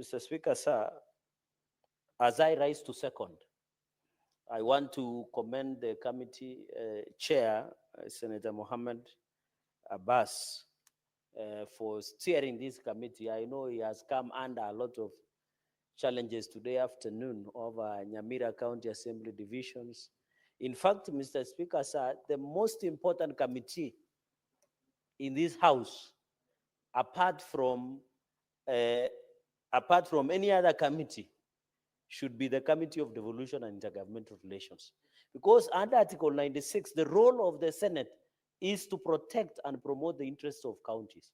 Mr. Speaker, sir, as I rise to second, I want to commend the committee chair, Senator Mohammed Abbas, for steering this committee. I know he has come under a lot of challenges today afternoon over Nyamira County Assembly divisions. In fact, Mr. Speaker, sir, the most important committee in this house, apart from any other committee, should be the Committee of Devolution and Intergovernmental Relations. Because under Article 96, the role of the Senate is to protect and promote the interests of counties.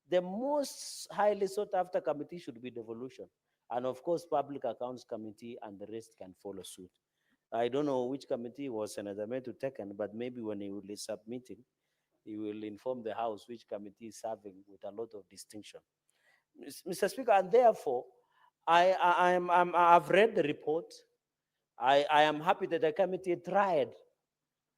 The most highly sought after committee should be devolution. And of course, Public Accounts Committee and the rest can follow suit. I don't know which committee was Senator Metu taken, but maybe when he will be submitting, he will inform the House which committee is serving with a lot of distinction. Mr. Speaker, and therefore, I've read the report. I am happy that the committee tried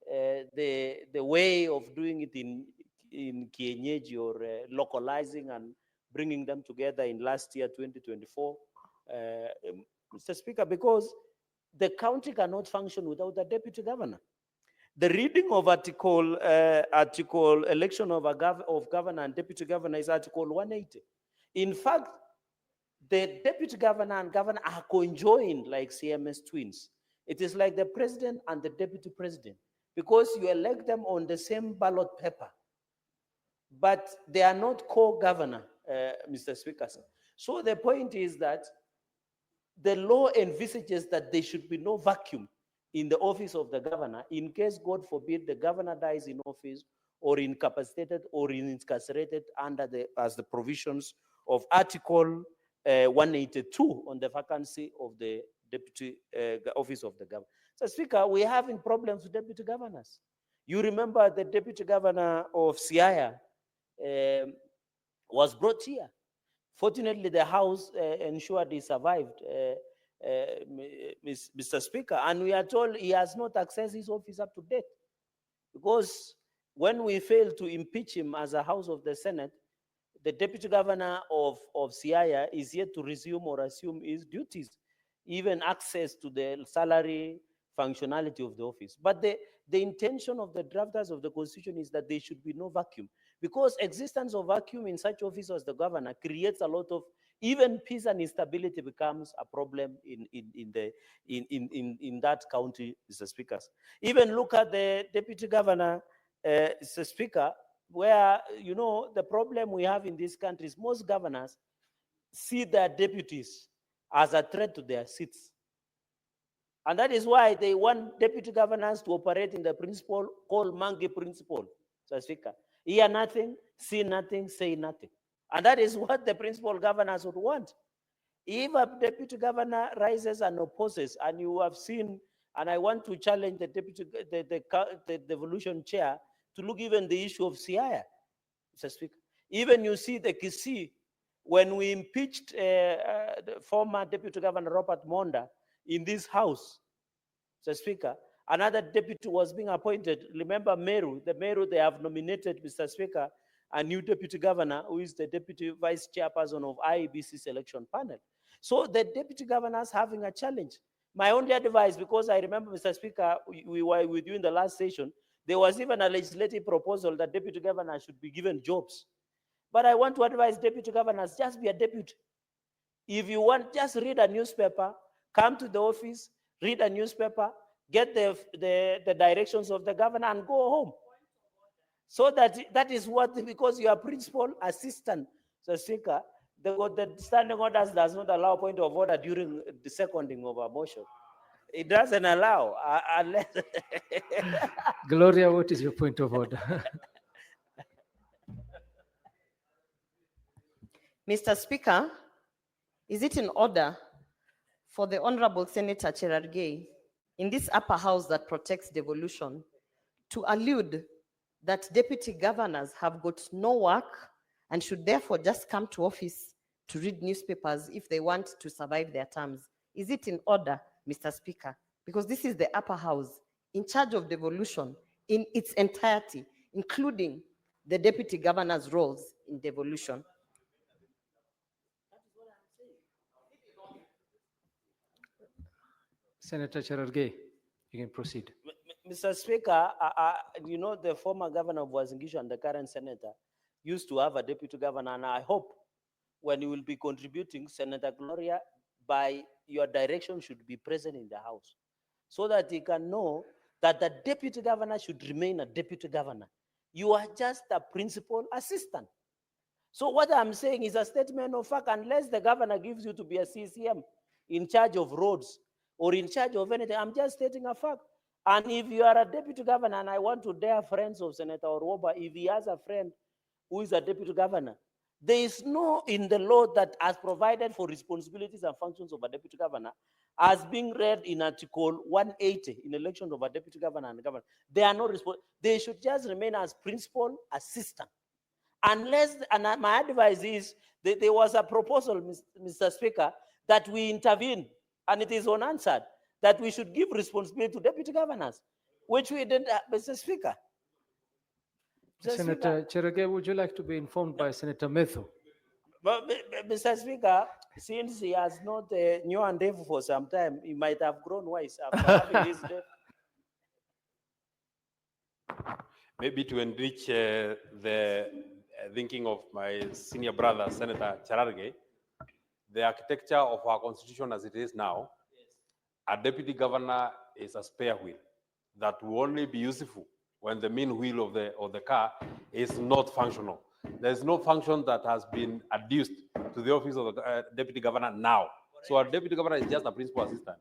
the way of doing it in kienyeji or localizing and bringing them together in last year, 2024. Mr. Speaker, because the county cannot function without a deputy governor. The reading of article election of governor and deputy governor is Article 180. In fact, the deputy governor and governor are conjoined like CMS twins. It is like the president and the deputy president, because you elect them on the same ballot paper, but they are not co-governor, Mr. Speaker. So the point is that the law envisages that there should be no vacuum in the office of the governor in case, God forbid, the governor dies in office or incapacitated or incarcerated as the provisions of Article 182 on the vacancy of the deputy office of the governor. So, Speaker, we're having problems with deputy governors. You remember the deputy governor of Siaya was brought here. Fortunately, the House ensured he survived, Mr. Speaker, and we are told he has not accessed his office up to date. Because when we failed to impeach him as a House of the Senate, the deputy governor of Siaya is yet to resume or assume his duties, even access to the salary functionality of the office. But the intention of the drafters of the Constitution is that there should be no vacuum, because existence of vacuum in such office as the governor creates a lot of, even peace and instability becomes a problem in that county, Mr. Speaker. Even look at the deputy governor, Mr. Speaker, where, you know, the problem we have in this country is most governors see their deputies as a threat to their seats. And that is why they want deputy governors to operate in the principle called monkey principle, Mr. Speaker. Hear nothing, see nothing, say nothing. And that is what the principal governors would want. If a deputy governor rises and opposes, and you have seen, and I want to challenge the deputy, the devolution chair to look even the issue of Siaya, Mr. Speaker. Even you see the Kisii, when we impeached the former Deputy Governor Robert Monda in this house, Mr. Speaker, another deputy was being appointed. Remember Meru, they have nominated, Mr. Speaker, a new deputy governor who is the deputy vice chairperson of IEBC selection panel. So the deputy governors having a challenge. My only advice, because I remember, Mr. Speaker, we were with you in the last session, there was even a legislative proposal that deputy governors should be given jobs. But I want to advise deputy governors, just be a deputy. If you want, just read a newspaper, come to the office, read a newspaper, get the directions of the governor and go home. So that is what, because you are principal assistant, so Speaker, the standing orders does not allow point of order during the seconding of a motion. It doesn't allow unless. Gloria, what is your point of order? Mr. Speaker, is it in order for the Honorable Senator Cherargei in this upper house that protects devolution to allude that deputy governors have got no work and should therefore just come to office to read newspapers if they want to survive their terms? Is it in order, Mr. Speaker? Because this is the upper house in charge of devolution in its entirety, including the deputy governor's roles in devolution. Senator Cherargei, you can proceed. Mr. Speaker, you know, the former governor of Wazingishu and the current senator used to have a deputy governor, and I hope when you will be contributing, Senator Gloria, by your direction, should be present in the House so that he can know that the deputy governor should remain a deputy governor. You are just a principal assistant. So what I'm saying is a statement of fact. Unless the governor gives you to be a CCM in charge of roads or in charge of anything, I'm just stating a fact. And if you are a deputy governor, and I want to dare friends of Senator Oroba, if he has a friend who is a deputy governor, there is no in the law that has provided for responsibilities and functions of a deputy governor as being read in Article 180 in elections of a deputy governor and governor. They are not responsible. They should just remain as principal assistant. Unless, and my advice is, there was a proposal, Mr. Speaker, that we intervene, and it is unanswered, that we should give responsibility to deputy governors, which we didn't, Mr. Speaker. Senator Cherargei, would you like to be informed by Senator Methu? But, Mr. Speaker, since he has not knew and deaf for some time, he might have grown wise after having his deaf. Maybe to enrich the thinking of my senior brother, Senator Cherargei, the architecture of our constitution as it is now, a deputy governor is a spare wheel that will only be useful when the main wheel of the car is not functional. There's no function that has been adduced to the office of the deputy governor now. So our deputy governor is just a principal assistant.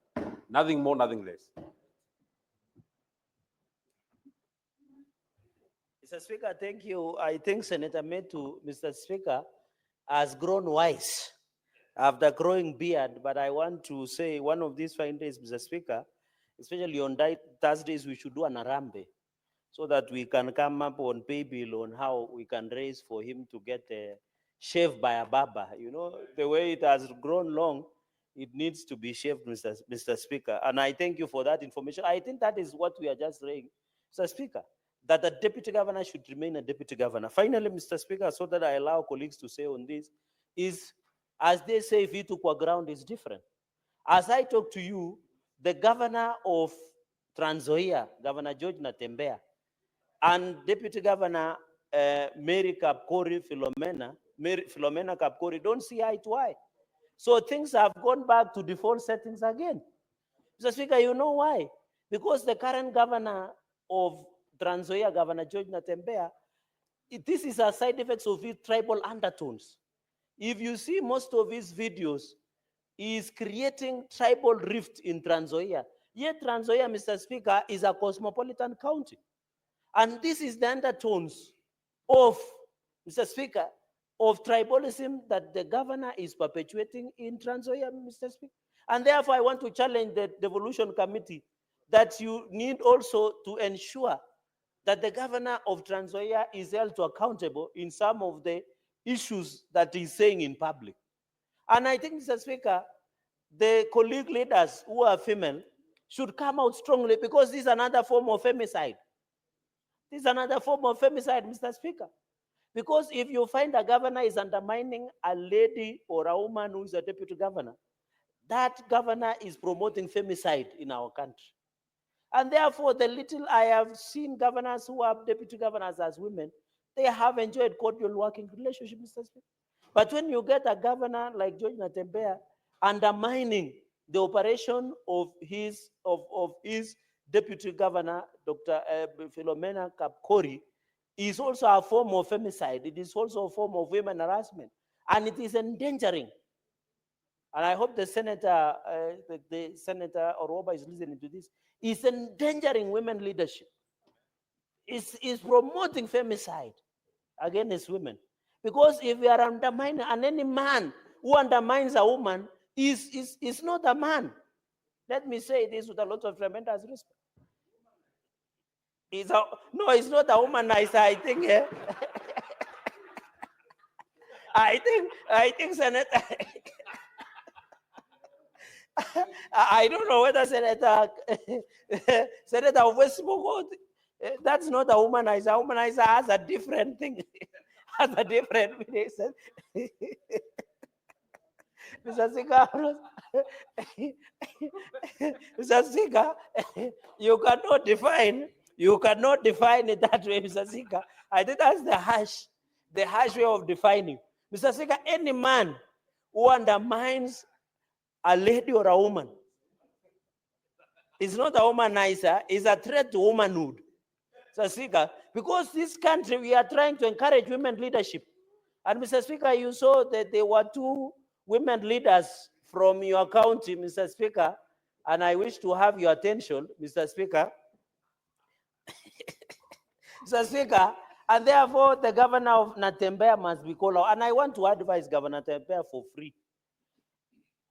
Nothing more, nothing less. Mr. Speaker, thank you. I think Senator Metu, Mr. Speaker, has grown wise after growing beard, but I want to say one of these fine days, Mr. Speaker, especially on Thursdays, we should do an arambe so that we can come up on pay bill on how we can raise for him to get shaved by a barber. You know, the way it has grown long, it needs to be shaved, Mr. Speaker. And I thank you for that information. I think that is what we are just saying, Mr. Speaker, that the deputy governor should remain a deputy governor. Finally, Mr. Speaker, so that I allow colleagues to say on this, is, as they say, vitu kwa ground is different. As I talk to you, the governor of Trans Nzoia, Governor George NATEMBEYA, and Deputy Governor Mary Kapkori Philomena Kapkori don't see eye to eye. So things have gone back to default settings again. Mr. Speaker, you know why? Because the current governor of Trans Nzoia, Governor George NATEMBEYA, this is a side effect of his tribal undertones. If you see most of his videos, he is creating tribal rift in Trans Nzoia. Yet Trans Nzoia, Mr. Speaker, is a cosmopolitan county. And this is the undertones of, Mr. Speaker, of tribalism that the governor is perpetuating in Trans Nzoia, Mr. Speaker. And therefore, I want to challenge the devolution committee that you need also to ensure that the governor of Trans Nzoia is held to accountable in some of the issues that he's saying in public. And I think, Mr. Speaker, the colleague leaders who are female should come out strongly, because this is another form of femicide. This is another form of femicide, Mr. Speaker. Because if you find a governor is undermining a lady or a woman who is a deputy governor, that governor is promoting femicide in our country. And therefore, the little I have seen governors who are deputy governors as women, they have enjoyed cordial working relationship, Mr. Speaker. But when you get a governor like George NATEMBEYA undermining the operation of his deputy governor, Dr. Philomena Kapkori, is also a form of femicide. It is also a form of women harassment. And it is endangering. And I hope the Senator Oroba is listening to this. It's endangering women leadership. It's promoting femicide against women. Because if we are undermining, and any man who undermines a woman is not a man. Let me say this with a lot of tremendous respect. No, it's not a womanizer, I think. Eh? I think Senator. I don't know whether Senator Westbrook, that's not a womanizer. A womanizer has a different thing. Has a different meaning. Mr. Speaker, Mr. Speaker, you cannot define it that way, Mr. Speaker. I think that's the harsh way of defining. Mr. Speaker, any man who undermines a lady or a woman is not a womanizer, is a threat to womanhood. Mr. Speaker, because this country, we are trying to encourage women leadership. And Mr. Speaker, you saw that there were 2 women leaders from your county, Mr. Speaker, and I wish to have your attention, Mr. Speaker. Mr. Speaker, and therefore the governor of NATEMBEYA must be called out. And I want to advise Governor NATEMBEYA for free.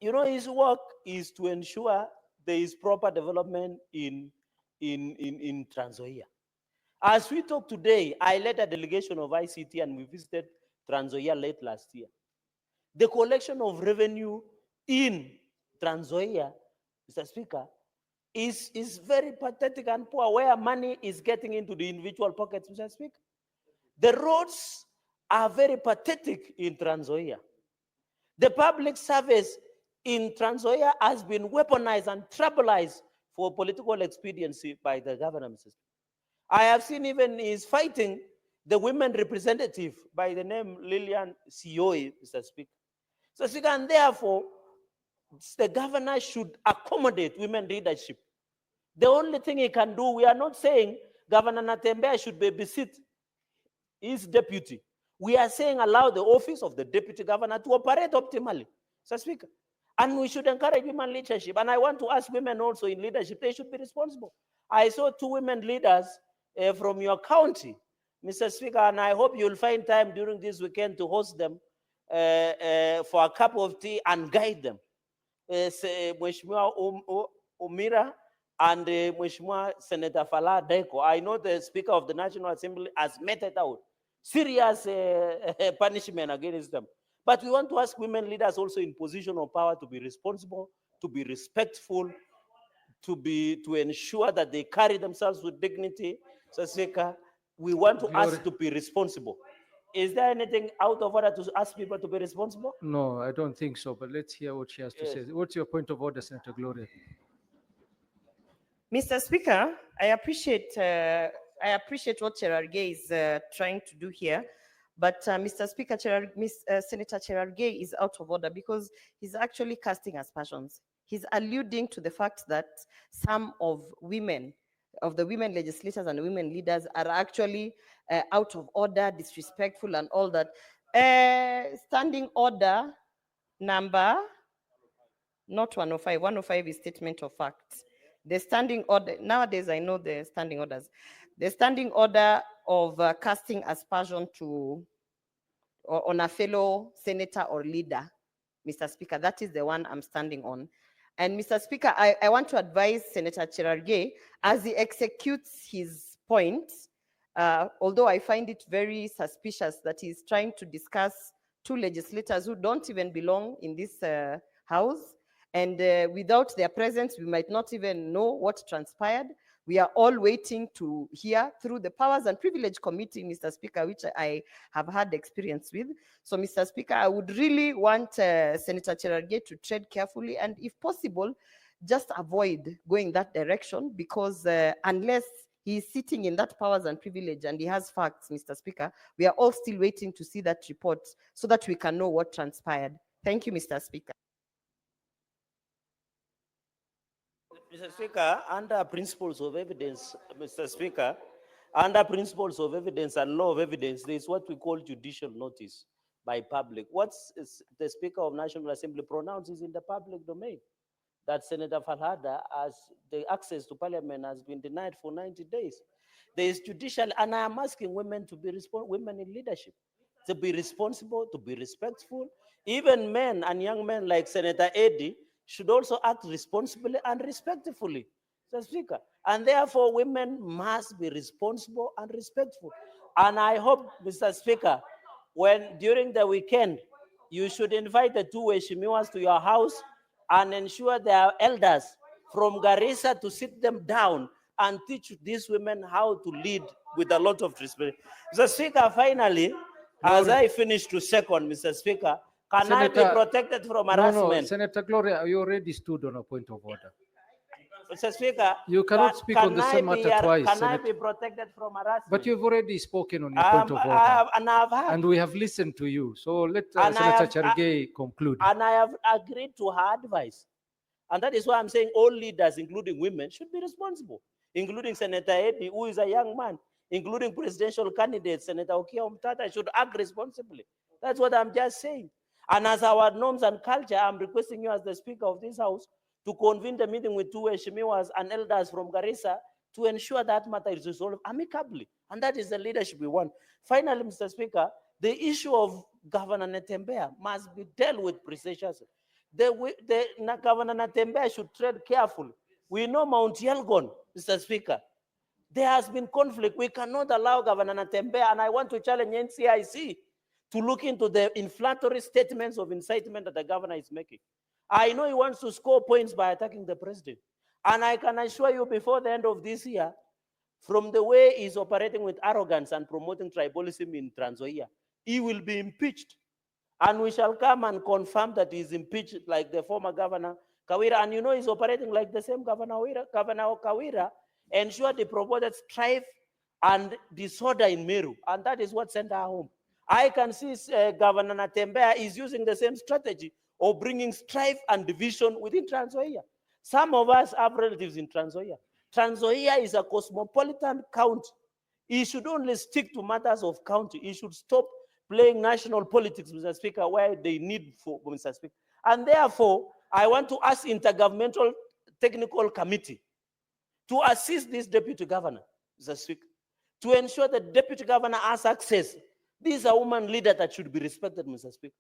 You know, his work is to ensure there is proper development in Trans Nzoia. As we talk today, I led a delegation of ICT and we visited Trans Nzoia late last year. The collection of revenue in Trans Nzoia, Mr. Speaker, is very pathetic and poor, where money is getting into the individual pockets, Mr. Speaker. The roads are very pathetic in Trans Nzoia. The public service in Trans Nzoia has been weaponized and tribalized for political expediency by the governor, Mr. Speaker. I have seen even he's fighting the women representative by the name Lillian Sioi, Mr. Speaker. So, Speaker, and therefore, the governor should accommodate women leadership. The only thing he can do, we are not saying Governor NATEMBEYA should babysit his deputy. We are saying allow the office of the deputy governor to operate optimally, Mr. Speaker. And we should encourage women leadership. And I want to ask women also in leadership, they should be responsible. I saw 2 women leaders from your county, Mr. Speaker, and I hope you'll find time during this weekend to host them for a cup of tea and guide them. Mheshimiwa Umira and Mheshimiwa Senator Falah Deko. I know the Speaker of the National Assembly has meted out serious punishment against them. But we want to ask women leaders also in position of power to be responsible, to be respectful, to ensure that they carry themselves with dignity. So, Speaker, we want to ask to be responsible. Is there anything out of order to ask people to be responsible? No, I don't think so, but let's hear what she has to say. What's your point of order, Senator Gloria? Mr. Speaker, I appreciate what Cherargei is trying to do here, but Mr. Speaker, Senator Cherargei is out of order because he's actually casting aspersions. He's alluding to the fact that some of the women legislators and women leaders are actually out of order, disrespectful and all that. Standing order number, not 105, 105 is statement of facts. The standing order, nowadays I know the standing orders. The standing order of casting aspersion on a fellow senator or leader, Mr. Speaker, that is the one I'm standing on. And Mr. Speaker, I want to advise Senator Cherargei, as he executes his point, although I find it very suspicious that he's trying to discuss 2 legislators who don't even belong in this house. And without their presence, we might not even know what transpired. We are all waiting to hear through the Powers and Privilege Committee, Mr. Speaker, which I have had experience with. So, Mr. Speaker, I would really want Senator Cherargei to tread carefully and, if possible, just avoid going that direction, because unless he's sitting in that Powers and Privilege and he has facts, Mr. Speaker, we are all still waiting to see that report so that we can know what transpired. Thank you, Mr. Speaker. Mr. Speaker, under principles of evidence, Mr. Speaker, under principles of evidence and law of evidence, there is what we call judicial notice by public. What the Speaker of National Assembly pronounces in the public domain, that Senator Falhada, as the access to Parliament has been denied for 90 days. There is judicial, and I am asking women to be women in leadership, to be responsible, to be respectful. Even men and young men like Senator Eddie should also act responsibly and respectfully, Mr. Speaker. And therefore, women must be responsible and respectful. And I hope, Mr. Speaker, when during the weekend, you should invite the 2 Weshimiwas to your house and ensure there are elders from Garissa to sit them down and teach these women how to lead with a lot of respect. Mr. Speaker, finally, as I finish to second, Mr. Speaker, Can I be Senator- protected from No, harassment? Senator Gloria, you already stood on a point of order. Mr. Speaker, You cannot speak on the same matter twice, Can I Senator. be protected from harassment? But you've already spoken on your point of I order. have, and I've had, And we have listened to you. So let And I Senator have- Cherargei conclude. and I have agreed to her advice. And that is why I'm saying all leaders, including women, should be responsible, including Senator Eddie, who is a young man, including presidential candidates, Senator Okia Omtata, should act responsibly. That's what I'm just saying. And as our norms and culture, I'm requesting you as the Speaker of this House to convene the meeting with two Eshimiwas and elders from Garissa to ensure that matter is resolved amicably. And that is the leadership we want. Finally, Mr. Speaker, the issue of Governor NATEMBEYA must be dealt with precisely. Governor NATEMBEYA should tread carefully. We know Mount Yelgon, Mr. Speaker. There has been conflict. We cannot allow Governor NATEMBEYA, and I want to challenge NCIC to look into the inflammatory statements of incitement that the governor is making. I know he wants to score points by attacking the president. And I can assure you before the end of this year, from the way he's operating with arrogance and promoting tribalism in Trans Nzoia, he will be impeached. And we shall come and confirm that he's impeached like the former governor, Kawira. And you know he's operating like the same Governor Kawira, ensured the promoted strife and disorder in Meru. And that is what sent her home. I can see Governor NATEMBEYA is using the same strategy of bringing strife and division within Trans Nzoia. Some of us have relatives in Trans Nzoia. Trans Nzoia is a cosmopolitan county. He should only stick to matters of county. He should stop playing national politics, Mr. Speaker, where they need for, Mr. Speaker. And therefore, I want to ask Intergovernmental Technical Committee to assist this deputy governor, Mr. Speaker, to ensure that deputy governor has access. This is a woman leader that should be respected, Mr. Speaker.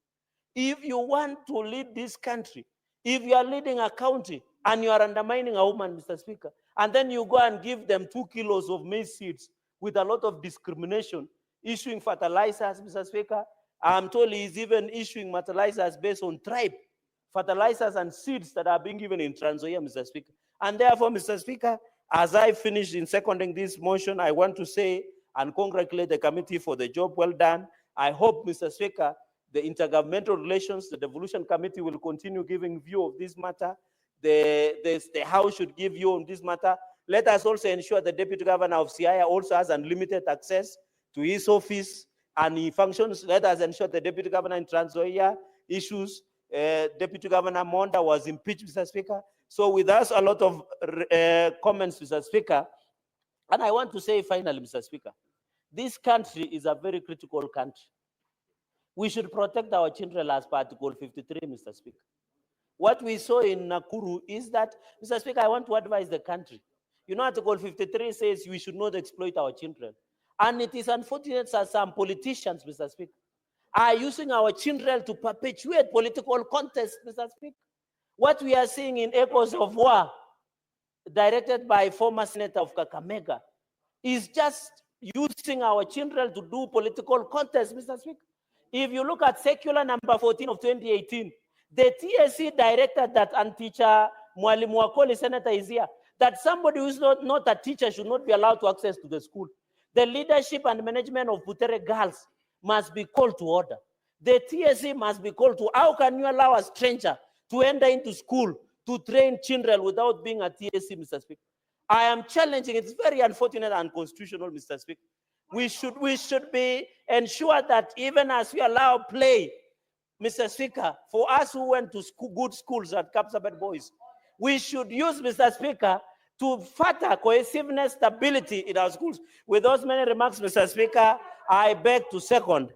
If you want to lead this country, if you are leading a county and you are undermining a woman, Mr. Speaker, and then you go and give them 2 kilos of maize seeds with a lot of discrimination, issuing fertilizers, Mr. Speaker, I'm told he's even issuing fertilizers based on tribe, fertilizers and seeds that are being given in Trans Nzoia, Mr. Speaker. And therefore, Mr. Speaker, as I finish in seconding this motion, I want to say and congratulate the committee for the job well done. I hope, Mr. Speaker, the Intergovernmental Relations, the Devolution Committee will continue giving view of this matter. The House should give view on this matter. Let us also ensure the Deputy Governor of Siaya also has unlimited access to his office and he functions. Let us ensure the Deputy Governor in Trans Nzoia issues. Deputy Governor Monda was impeached, Mr. Speaker. So with us, a lot of comments, Mr. Speaker. And I want to say finally, Mr. Speaker, this country is a very critical country. We should protect our children as per Article 53, Mr. Speaker. What we saw in Nakuru is that, Mr. Speaker, I want to advise the country. You know, Article 53 says we should not exploit our children. And it is unfortunate that some politicians, Mr. Speaker, are using our children to perpetuate political contests, Mr. Speaker. What we are seeing in Echoes of War, directed by former Senator of Kakamega, is just using our children to do political contests, Mr. Speaker. If you look at circular number 14 of 2018, the TSC directed that, and teacher Mwalimu Wakoli, Senator, is here, that somebody who is not a teacher should not be allowed to access to the school. The leadership and management of Butere girls must be called to order. The TSC must be called to. How can you allow a stranger to enter into school to train children without being a TSC, Mr. Speaker? I am challenging. It's very unfortunate and unconstitutional, Mr. Speaker. We should be ensured that even as we allow play, Mr. Speaker, for us who went to good schools at Kapsabet Boys, we should use, Mr. Speaker, to further cohesiveness, stability in our schools. With those many remarks, Mr. Speaker, I beg to second